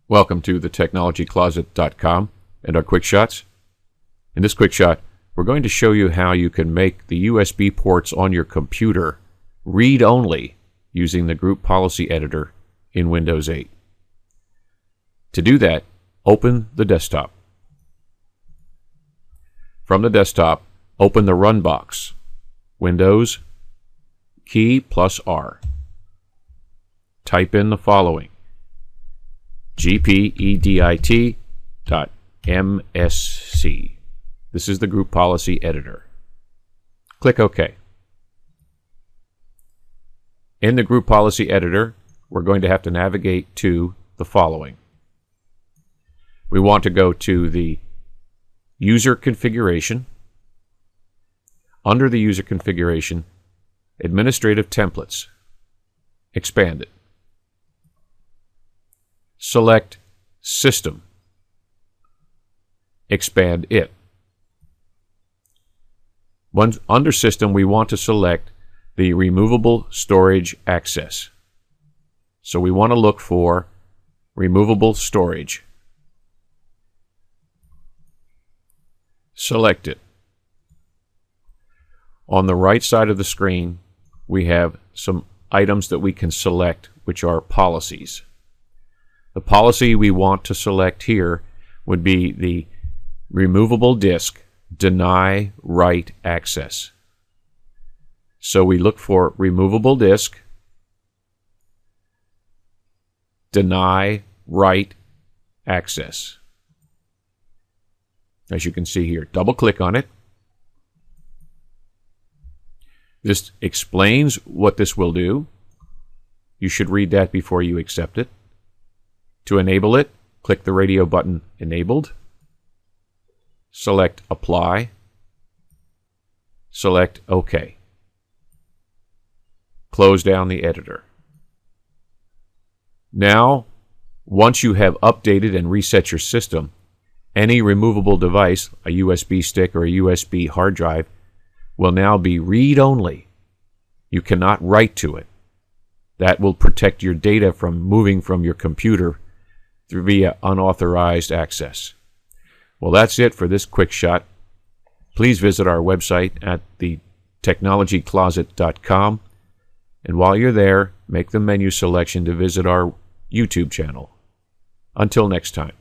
Welcome to thetechnologycloset.com and our quick shots. In this quick shot, we're going to show you how you can make the USB ports on your computer read-only using the Group Policy Editor in Windows 8. To do that, open the desktop. From the desktop, open the Run box. Windows, key plus R. Type in the following: gpedit.msc. This is the Group Policy Editor. Click OK. In the Group Policy Editor, we're going to have to navigate to the following. We want to go to the User Configuration. Under the User Configuration, Administrative Templates. Expand it. Select System. Expand it. Under System, we want to select the Removable Storage Access. So we want to look for Removable Storage. Select it. On the right side of the screen, we have some items that we can select, which are policies. The policy we want to select here would be the removable disk deny write access. So we look for removable disk deny write access. As you can see here, double click on it. This explains what this will do. You should read that before you accept it. To enable it, click the radio button Enabled. Select Apply. Select OK. Close down the editor. Now, once you have updated and reset your system, any removable device, a USB stick or a USB hard drive, will now be read-only. You cannot write to it. That will protect your data from moving from your computer via unauthorized access. Well, that's it for this quick shot. Please visit our website at thetechnologycloset.com, and while you're there, make the menu selection to visit our YouTube channel. Until next time.